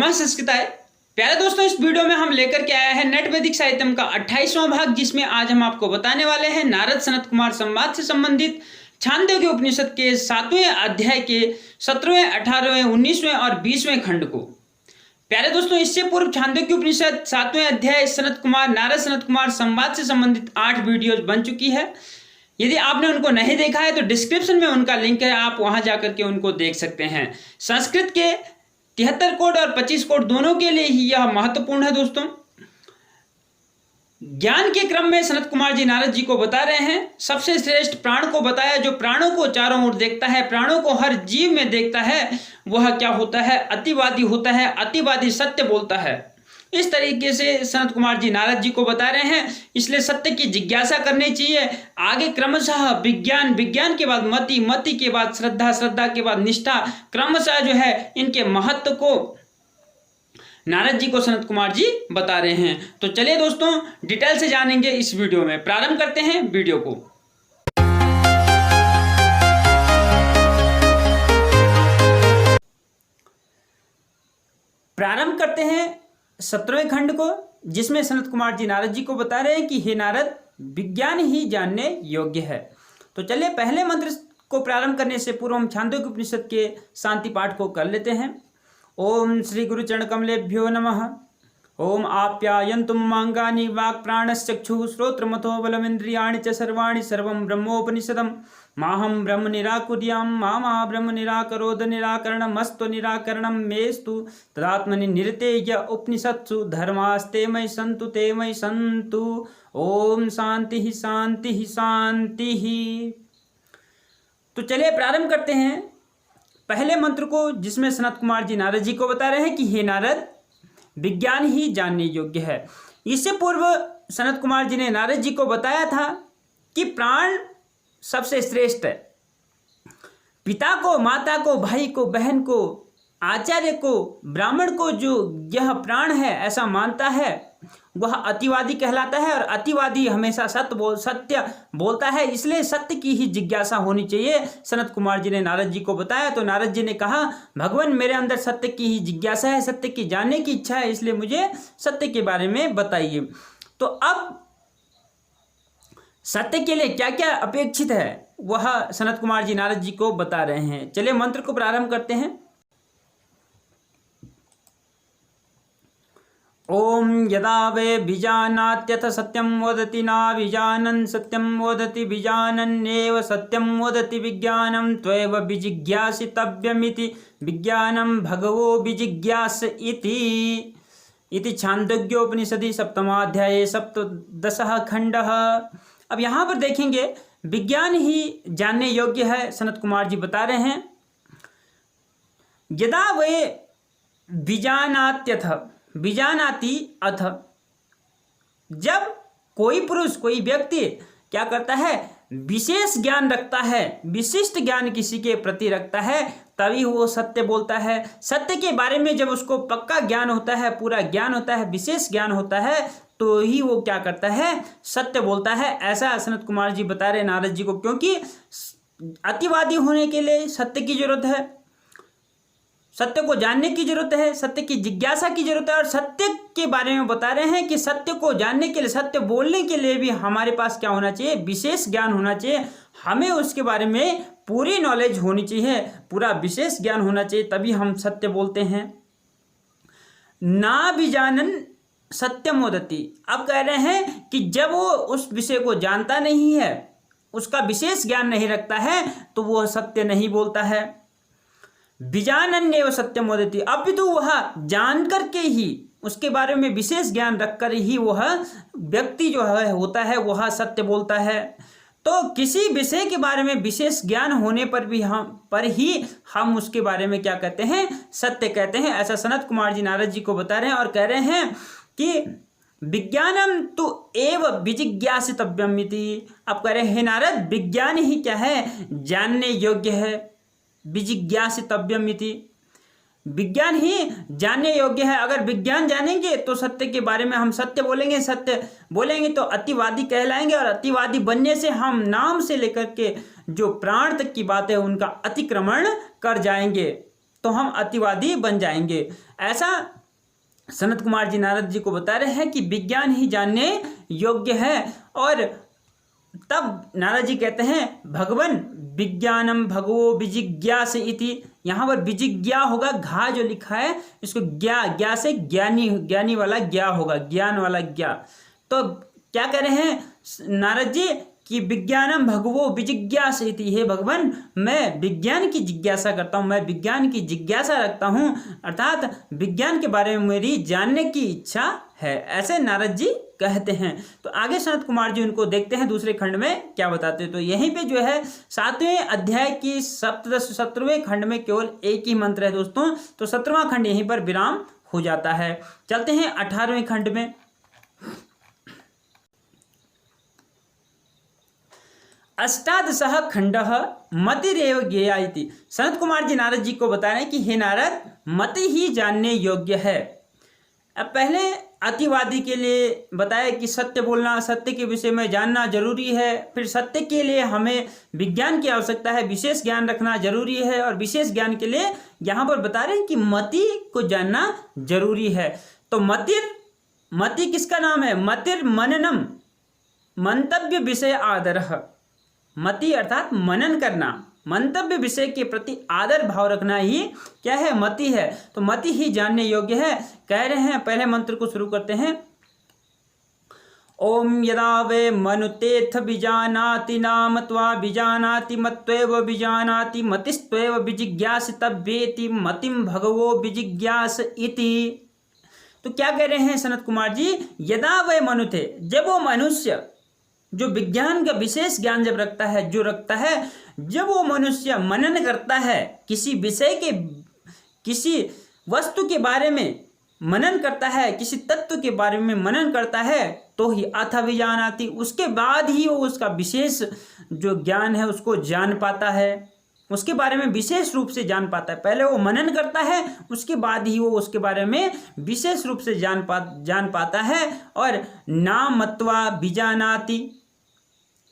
नमः संस्कृताय। प्यारे दोस्तों, इस वीडियो में हम लेकर के आया है नेट वैदिक साहित्यम का 28वां भाग, जिसमें आज हम आपको बताने वाले हैं नारद सनत कुमार संवाद से संबंधित छांदोग्य उपनिषद के 7वें अध्याय के 17वें, 18वें, 19वें और 20वें खंड को। प्यारे दोस्तों, इससे पूर्व छांदोग्य उपनिषद 7वें अध्याय सनत कुमार नारद सनत कुमार संवाद से संबंधित 8 वीडियोज बन चुकी है। यदि आपने उनको नहीं देखा है तो डिस्क्रिप्शन में उनका लिंक है, आप वहां जाकर के उनको देख सकते हैं। संस्कृत के 73 कोड और 25 कोड दोनों के लिए ही यह महत्वपूर्ण है। दोस्तों, ज्ञान के क्रम में सनत कुमार जी नारद जी को बता रहे हैं सबसे श्रेष्ठ प्राण को बताया, जो प्राणों को चारों ओर देखता है, प्राणों को हर जीव में देखता है, वह क्या होता है? अतिवादी होता है। अतिवादी सत्य बोलता है। इस तरीके से सनत कुमार जी नारद जी को बता रहे हैं। इसलिए सत्य की जिज्ञासा करनी चाहिए। आगे क्रमशः विज्ञान, विज्ञान के बाद मति, मति के बाद श्रद्धा, श्रद्धा के बाद निष्ठा, क्रमशः जो है इनके महत्व को नारद जी को सनत कुमार जी बता रहे हैं। तो चलिए दोस्तों, डिटेल से जानेंगे इस वीडियो में। प्रारंभ करते हैं वीडियो को। प्रारंभ करते हैं 17वें खंड को, जिसमें सनत कुमार जी नारद जी को बता रहे हैं कि हे नारद, विज्ञान ही जानने योग्य है। तो चलिए पहले मंत्र को प्रारंभ करने से पूर्व हम छांदोग्य उपनिषद के शांति पाठ को कर लेते हैं। ओम श्री गुरु चरण कमलेभ्यो नमः। ओम आप्यायन्तु ममांगानि वाक् प्राणश्चक्षुः श्रोत्रमथो बलमिन्द्रियाणि च सर्वाणि सर्वं ब्रह्मोपनिषदम् माहं ब्रह्म निराकुर्यां मा ब्रह्म निराकरोद निराकरणमस्तु निराकरणं मेस्तु तदात्मनि निरतेय उपनिषत्सु धर्मास्ते मयि सन्तु ते मयि सन्तु। ओम शांति शांति शांति। तो चलिए प्रारंभ करते हैं पहले मंत्र को, जिसमें सनत कुमार जी नारद जी को बता रहे हैं कि हे नारद, विज्ञान ही जानने योग्य है। इससे पूर्व सनत कुमार जी ने नारद जी को बताया था कि प्राण सबसे श्रेष्ठ है। पिता को, माता को, भाई को, बहन को, आचार्य को, ब्राह्मण को जो यह प्राण है ऐसा मानता है, वह अतिवादी कहलाता है। और अतिवादी हमेशा सत्य बोलता है। इसलिए सत्य की ही जिज्ञासा होनी चाहिए। सनत कुमार जी ने नारद जी को बताया तो नारद जी ने कहा, भगवान मेरे अंदर सत्य की ही जिज्ञासा है, सत्य की जानने की इच्छा है, इसलिए मुझे सत्य के बारे में बताइए। तो अब सत्य के लिए क्या क्या अपेक्षित है वह सनत कुमार जी नारद जी को बता रहे हैं। चलिए मंत्र को प्रारंभ करते हैं। ओम यदा वे बीजानात्यथ सत्यम वदति नाभिजानन् सत्यम वदति बीजानन्येव सत्यम वदति विज्ञानं त्वैव विजिज्ञासितव्यमिति विज्ञानं भगवो विजिज्ञास इति छांदोग्योपनिषदि 7वाध्याये 17 खंडः। अब यहाँ पर देखेंगे, विज्ञान ही जानने योग्य है। सनत कुमार जी बता रहे हैं, यदा वे बीजानात्यथ, बीजानाति अथ, जब कोई पुरुष, कोई व्यक्ति क्या करता है? विशेष ज्ञान रखता है, विशिष्ट ज्ञान किसी के प्रति रखता है, तभी वो सत्य बोलता है। सत्य के बारे में जब उसको पक्का ज्ञान होता है, पूरा ज्ञान होता है, विशेष ज्ञान होता है, तो ही वो क्या करता है? सत्य बोलता है। ऐसा सनत कुमार जी बता रहे नारद जी को, क्योंकि अतिवादी होने के लिए सत्य की जरूरत है, सत्य को जानने की जरूरत है, सत्य की जिज्ञासा की जरूरत है। और सत्य के बारे में बता रहे हैं कि सत्य को जानने के लिए, सत्य बोलने के लिए भी हमारे पास क्या होना चाहिए? विशेष ज्ञान होना चाहिए। हमें उसके बारे में पूरी नॉलेज होनी चाहिए, पूरा विशेष ज्ञान होना चाहिए, तभी हम सत्य बोलते हैं। ना भी जानन सत्यम वदति। अब कह रहे हैं कि जब वो उस विषय को जानता नहीं है, उसका विशेष ज्ञान नहीं रखता है, तो वह सत्य नहीं बोलता है। बीजानन्येव सत्यम वदति, अब तो वह जान करके ही, उसके बारे में विशेष ज्ञान रखकर ही वह व्यक्ति जो है होता है, वह सत्य बोलता है। तो किसी विषय के बारे में विशेष ज्ञान होने पर भी हम उसके बारे में क्या कहते हैं? सत्य कहते हैं। ऐसा सनत कुमार जी नारद जी को बता रहे हैं और कह रहे हैं कि विज्ञानम तो एव विजिज्ञासितव्यम इति। अब कह रहे हैं, नारद, विज्ञान ही क्या है? जानने योग्य है। विजिज्ञासितव्यम इति, विज्ञान ही जानने योग्य है। अगर विज्ञान जानेंगे तो सत्य के बारे में हम सत्य बोलेंगे, सत्य बोलेंगे तो अतिवादी कहलाएंगे, और अतिवादी बनने से हम नाम से लेकर के जो प्राण तक की बात है उनका अतिक्रमण कर जाएंगे, तो हम अतिवादी बन जाएंगे। ऐसा सनत कुमार जी नारद जी को बता रहे हैं कि विज्ञान ही जानने योग्य है। और तब नारद जी कहते हैं भगवन विज्ञानम भगवो विजिज्ञास इति। यहाँ पर विजिज्ञा होगा, घा जो लिखा है इसको ज्ञा से ज्ञानी वाला ज्ञा होगा, ज्ञान वाला ज्ञा। तो क्या कह रहे हैं नारद जी कि विज्ञानम भगवो विजिज्ञास इति, हे भगवान मैं विज्ञान की जिज्ञासा करता हूँ, मैं विज्ञान की जिज्ञासा रखता हूँ, अर्थात विज्ञान के बारे में मेरी जानने की इच्छा है, ऐसे नारद जी कहते हैं। तो आगे सनत कुमार जी उनको देखते हैं दूसरे खंड में क्या बताते हैं। तो यहीं पे जो है 7वें अध्याय की 17वें खंड में केवल एक ही मंत्र है दोस्तों। तो 17वां खंड यहीं पर विराम हो जाता है। चलते हैं 18वें खंड में। अष्टादशः खंडः मतिरेव ज्ञेया इति। सनत कुमार जी नारद जी को बता रहे हैं कि हे नारद मति ही जानने योग्य है। अब पहले अतिवादी के लिए बताया कि सत्य बोलना, सत्य के विषय में जानना जरूरी है। फिर सत्य के लिए हमें विज्ञान की आवश्यकता है, विशेष ज्ञान रखना जरूरी है। और विशेष ज्ञान के लिए यहाँ पर बता रहे हैं कि मति को जानना जरूरी है। तो मति किसका नाम है? मतिर मननम मंतव्य विषय आदरः। मति अर्थात मनन करना, मंतव्य विषय के प्रति आदर भाव रखना ही क्या है? मति है। तो मति ही जानने योग्य है। कह रहे हैं पहले मंत्र को शुरू करते हैं। ओम यदा वे मनुतेथ विजानाति नाम त्वा विजानाति मत्वेव विजानाति मतिस्त्वेव विजिज्ञासितव्येति मतिम भगवो विजिज्ञास इति। तो क्या कह रहे हैं सनत कुमार जी? यदा वे मनुते, जब वो मनुष्य जो विज्ञान का विशेष ज्ञान जब रखता है, जब वो मनुष्य मनन करता है, किसी विषय के, किसी वस्तु के बारे में मनन करता है, किसी तत्व के बारे में मनन करता है, तो ही अथ विजानाति, उसके बाद ही वो उसका विशेष जो ज्ञान है उसको जान पाता है, उसके बारे में विशेष रूप से जान पाता है। पहले वो मनन करता है, उसके बाद ही वो उसके बारे में विशेष रूप से जान पाता है। और ना मत्वा विजानाति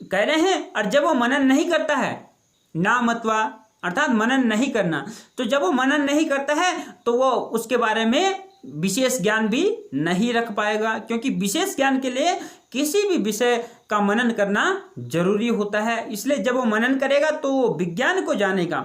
कह रहे हैं। और जब वो मनन नहीं करता है, ना मतवा अर्थात मनन नहीं करना, तो जब वो मनन नहीं करता है तो वो उसके बारे में विशेष ज्ञान भी नहीं रख पाएगा, क्योंकि विशेष ज्ञान के लिए किसी भी विषय का मनन करना जरूरी होता है। इसलिए जब वो मनन करेगा तो वो विज्ञान को जानेगा,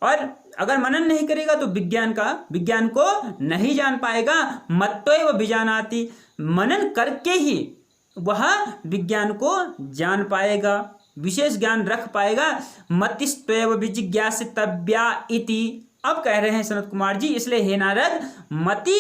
और अगर मनन नहीं करेगा तो विज्ञान को नहीं जान पाएगा। मत्वैव विजानाति, मनन करके ही वह विज्ञान को जान पाएगा, विशेष ज्ञान रख पाएगा। मतिस्त्वेव विजिज्ञासितव्या इति। अब कह रहे हैं सनत कुमार जी, इसलिए हे नारद मति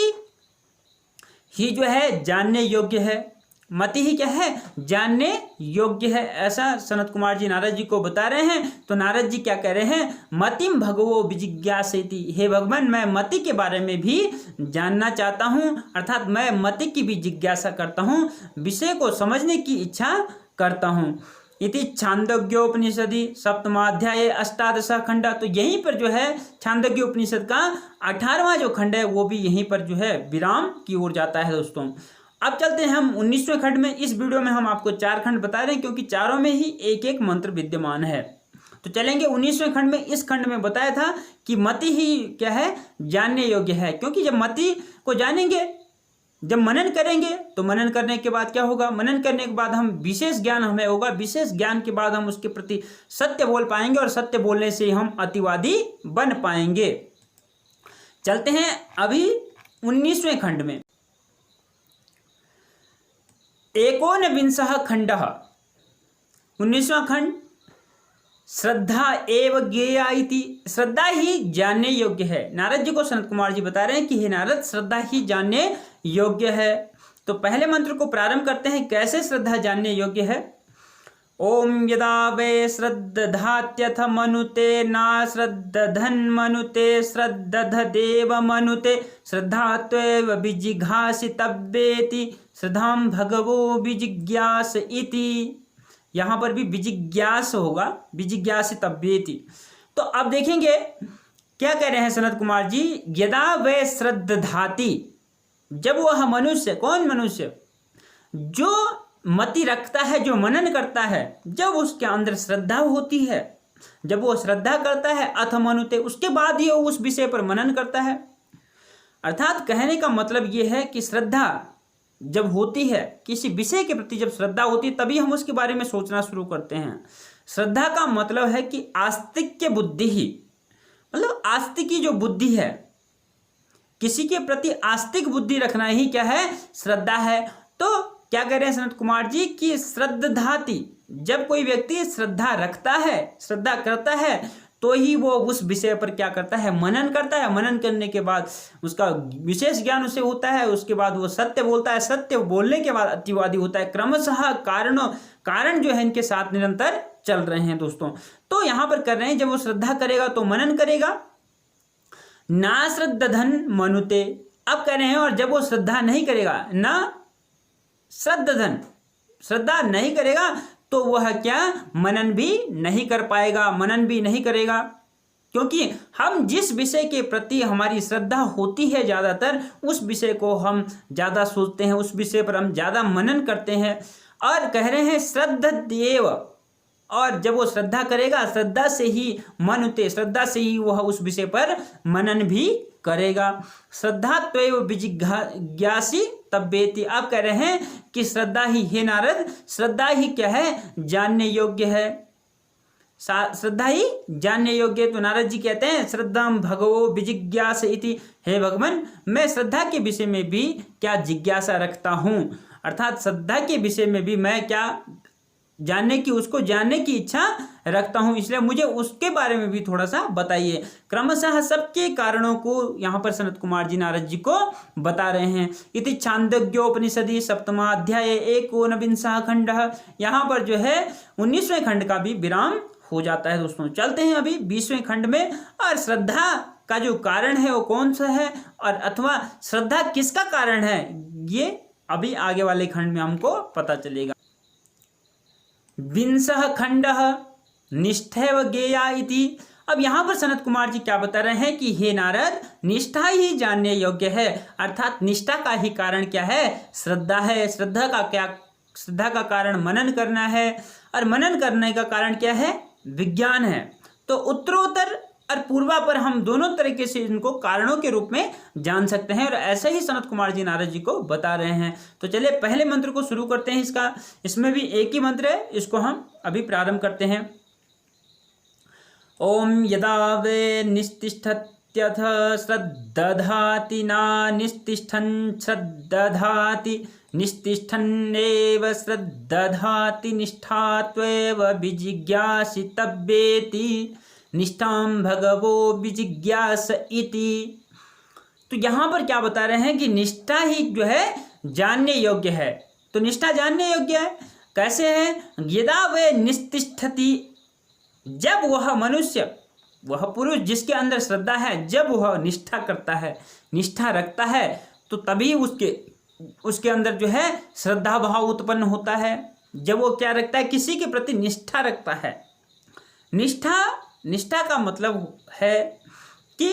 ही जो है जानने योग्य है। मति ही क्या है? जानने योग्य है, ऐसा सनत कुमार जी नारद जी को बता रहे हैं। तो नारद जी क्या कह रहे हैं? मतिम भगवो विजिज्ञासेति, हे भगवान मैं मति के बारे में भी जानना चाहता हूँ, अर्थात मैं मति की भी जिज्ञासा करता हूँ, विषय को समझने की इच्छा करता हूँ। इति छांदोग्योपनिषदि सप्तमाध्याय अष्टादश खंड। तो यहीं पर जो है छांदोग्य उपनिषद का 18वां जो खंड है वो भी यहीं पर जो है विराम की ओर जाता है दोस्तों। अब चलते हैं हम 19वें खंड में। इस वीडियो में हम आपको 4 खंड बता रहे हैं, क्योंकि चारों में ही एक एक मंत्र विद्यमान है। तो चलेंगे 19वें खंड में। इस खंड में बताया था कि मति ही क्या है? जानने योग्य है, क्योंकि जब मति को जानेंगे, जब मनन करेंगे, तो मनन करने के बाद क्या होगा? मनन करने के बाद हम विशेष ज्ञान हमें होगा, विशेष ज्ञान के बाद हम उसके प्रति सत्य बोल पाएंगे, और सत्य बोलने से हम अतिवादी बन पाएंगे। चलते हैं अभी 19वें खंड में। 19वां खंडः, 19वां खंड श्रद्धा एव ज्ञेया इति। श्रद्धा ही जानने योग्य है। नारद जी को सनत कुमार जी बता रहे हैं कि हे नारद श्रद्धा ही जानने योग्य है। तो पहले मंत्र को प्रारंभ करते हैं, कैसे श्रद्धा जानने योग्य है। ओम यदा वे श्रद्धात्यथ मनुते ना श्रद्धन मनुते श्रद्धदेव मनुते श्रद्धात्वेव विजिघासितव्येति श्रद्धां भगवो विजिज्ञास इति। यहाँ पर भी विजिज्ञास होगा, विजिज्ञासितव्येति। तो अब देखेंगे क्या कह रहे हैं सनत कुमार जी। यदा वे श्रद्धाति, जब वह मनुष्य, कौन मनुष्य? जो मति रखता है, जो मनन करता है, जब उसके अंदर श्रद्धा होती है, जब वो श्रद्धा करता है, अथ मनुते, उसके बाद ही वो उस विषय पर मनन करता है। अर्थात कहने का मतलब ये है कि श्रद्धा जब होती है, किसी विषय के प्रति जब श्रद्धा होती है तभी हम उसके बारे में सोचना शुरू करते हैं। श्रद्धा का मतलब है कि आस्तिक्य बुद्धि ही, मतलब आस्तिकी जो बुद्धि है, किसी के प्रति आस्तिक बुद्धि रखना ही क्या है, श्रद्धा है। तो क्या कह रहे हैं सनत कुमार जी कि श्रद्धाति, जब कोई व्यक्ति श्रद्धा रखता है, श्रद्धा करता है, तो ही वो उस विषय पर क्या करता है, मनन करता है। मनन करने के बाद उसका विशेष ज्ञान उसे होता है, उसके बाद वो सत्य बोलता है, सत्य बोलने के बाद अतिवादी होता है। क्रमशः कारण जो है इनके साथ निरंतर चल रहे हैं दोस्तों। तो यहाँ पर कर रहे हैं, जब वो श्रद्धा करेगा तो मनन करेगा, ना श्रद्धधन मनुते। अब कह रहे हैं और जब वो श्रद्धा नहीं करेगा, ना श्रद्धधन, श्रद्धा नहीं करेगा, तो वह क्या, मनन भी नहीं कर पाएगा, मनन भी नहीं करेगा। क्योंकि हम जिस विषय के प्रति हमारी श्रद्धा होती है ज़्यादातर, उस विषय को हम ज़्यादा सोचते हैं, उस विषय पर हम ज़्यादा मनन करते हैं। और कह रहे हैं श्रद्धेव, और जब वो श्रद्धा करेगा, श्रद्धा से ही मनुते, श्रद्धा से ही वह उस विषय पर मनन भी करेगा। श्रद्धा त्वैव विजिज्ञासी तब्बेति। आप कह रहे हैं कि श्रद्धा ही, हे नारद, श्रद्धा ही क्या है, जानने योग्य है, श्रद्धा ही जानने योग्य। तो नारद जी कहते हैं श्रद्धा भगवो विजिज्ञास इति, हे भगवान मैं श्रद्धा के विषय में भी क्या जिज्ञासा रखता हूँ, अर्थात श्रद्धा के विषय में भी मैं क्या उसको जानने की इच्छा रखता हूं, इसलिए मुझे उसके बारे में भी थोड़ा सा बताइए। क्रमशः सबके कारणों को यहाँ पर सनत कुमार जी नारद जी को बता रहे हैं। इति छांदोग्योपनिषदि सप्तमाध्याय 19वां खंड, यहाँ पर जो है 19वें खंड का भी विराम हो जाता है दोस्तों। चलते हैं अभी 20वें खंड में, और श्रद्धा का जो कारण है वो कौन सा है, और अथवा श्रद्धा किसका कारण है, ये अभी आगे वाले खंड में हमको पता चलेगा। 20 खंडः निष्ठैव ज्ञेया इति। अब यहाँ पर सनत कुमार जी क्या बता रहे हैं कि हे नारद, निष्ठा ही जानने योग्य है, अर्थात निष्ठा का ही कारण क्या है, श्रद्धा है। श्रद्धा का कारण मनन करना है, और मनन करने का कारण क्या है, विज्ञान है। तो उत्तरोत्तर और पूर्वा पर हम दोनों तरीके से इनको कारणों के रूप में जान सकते हैं, और ऐसे ही सनत कुमार जी नारद जी को बता रहे हैं। तो चलिए पहले मंत्र को शुरू करते हैं। इसमें भी एक ही मंत्र है, इसको हम अभी प्रारंभ करते हैं। ओम यदा वे निस्तिष्ठत्यथ श्रद्दधाति ना निस्तिष्ठन् श्रद्दधाति निस्तिष्ठन्नेव श्रद्दधाति निष्ठात्वेव विजिज्ञासितव्येति निष्ठां भगवो विजिज्ञास इति। तो यहाँ पर क्या बता रहे हैं कि निष्ठा ही जो है जानने योग्य है। तो निष्ठा जानने योग्य है, कैसे है, यदा वे निस्तिष्ठति, जब वह मनुष्य, वह पुरुष जिसके अंदर श्रद्धा है, जब वह निष्ठा करता है, निष्ठा रखता है, तो तभी उसके अंदर जो है श्रद्धा भाव उत्पन्न होता है। जब वो क्या रखता है, किसी के प्रति निष्ठा रखता है। निष्ठा का मतलब है कि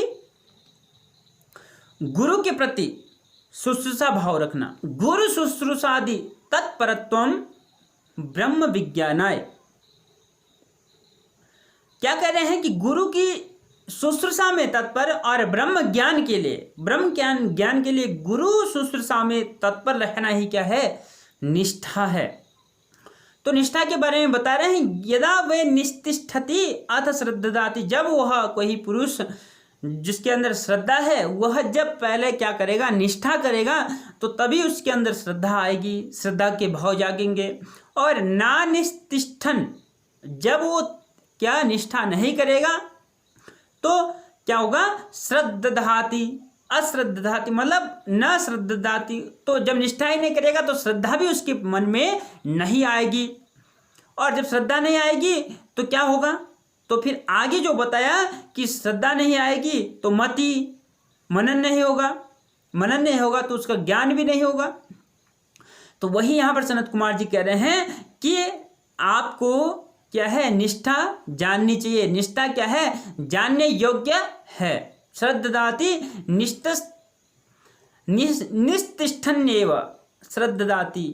गुरु के प्रति शुश्रूषा भाव रखना। गुरु शुश्रूषादि तत्परत्वम ब्रह्म विज्ञानाय। क्या कह रहे हैं कि गुरु की शुश्रूषा में तत्पर और ब्रह्म ज्ञान के लिए, ज्ञान के लिए गुरु शुश्रूषा में तत्पर रहना ही क्या है, निष्ठा है। तो निष्ठा के बारे में बता रहे हैं, यदा वे निस्तिष्ठति अथ श्रद्धाति, जब वह कोई पुरुष जिसके अंदर श्रद्धा है, वह जब पहले क्या करेगा, निष्ठा करेगा, तो तभी उसके अंदर श्रद्धा आएगी, श्रद्धा के भाव जागेंगे। और ना निस्तिष्ठन, जब वो क्या निष्ठा नहीं करेगा तो क्या होगा, श्रद्धाति अश्रद्धाति, मतलब न श्रद्धाति। तो जब निष्ठा ही नहीं करेगा तो श्रद्धा भी उसके मन में नहीं आएगी, और जब श्रद्धा नहीं आएगी तो क्या होगा, तो फिर आगे जो बताया कि श्रद्धा नहीं आएगी तो मनन नहीं होगा तो उसका ज्ञान भी नहीं होगा। तो वही यहाँ पर सनत कुमार जी कह रहे हैं कि आपको क्या है, निष्ठा जाननी चाहिए। निष्ठा क्या है, जानने योग्य है। श्रद्धाति निस्तिष्ठन्येव श्रद्धाति,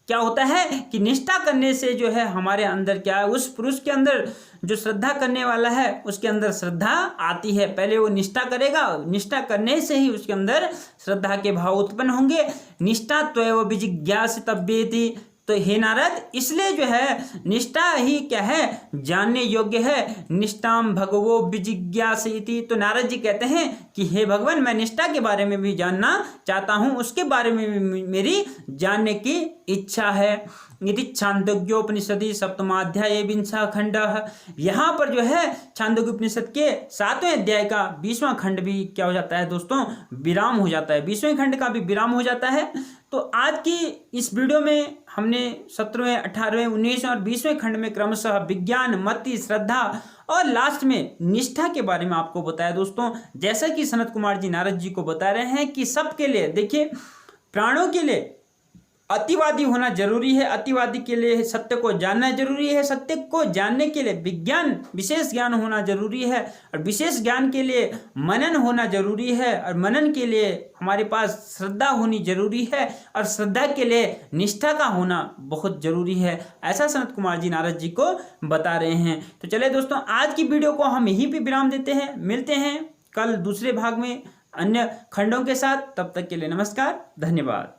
क्या होता है कि निष्ठा करने से जो है हमारे अंदर क्या है, उस पुरुष के अंदर जो श्रद्धा करने वाला है उसके अंदर श्रद्धा आती है। पहले वो निष्ठा करेगा, निष्ठा करने से ही उसके अंदर श्रद्धा के भाव उत्पन्न होंगे। निष्ठा त्वैव विजिज्ञासितव्येति, तो हे नारद, इसलिए जो है निष्ठा ही क्या है, जानने योग्य है। निष्ठाम भगवो विजिज्ञासिति, तो नारद जी कहते हैं कि हे भगवान, मैं निष्ठा के बारे में भी जानना चाहता हूँ, उसके बारे में भी मेरी जानने की इच्छा है। यदि छांदोग्योपनिषदि सप्तमाध्याय 20वां खंड, यहाँ पर जो है छांदोग्य उपनिषद के 7वें अध्याय का 20वां खंड भी क्या हो जाता है दोस्तों, विराम हो जाता है। 20वें खंड का भी विराम हो जाता है। तो आज की इस वीडियो में हमने 17वें, 18वें, 19वें और 20वें खंड में क्रमशः विज्ञान, मति, श्रद्धा और लास्ट में निष्ठा के बारे में आपको बताया दोस्तों। जैसा कि सनत कुमार जी नारद जी को बता रहे हैं कि सबके लिए, देखिए, प्राणों के लिए अतिवादी होना जरूरी है, अतिवादी के लिए सत्य को जानना जरूरी है, सत्य को जानने के लिए विज्ञान, विशेष ज्ञान होना जरूरी है, और विशेष ज्ञान के लिए मनन होना जरूरी है, और मनन के लिए हमारे पास श्रद्धा होनी जरूरी है, और श्रद्धा के लिए निष्ठा का होना बहुत जरूरी है। ऐसा सनत कुमार जी नारद जी को बता रहे हैं। तो चलिए दोस्तों, आज की वीडियो को हम यहीं पे विराम देते हैं। मिलते हैं कल दूसरे भाग में अन्य खंडों के साथ। तब तक के लिए नमस्कार, धन्यवाद।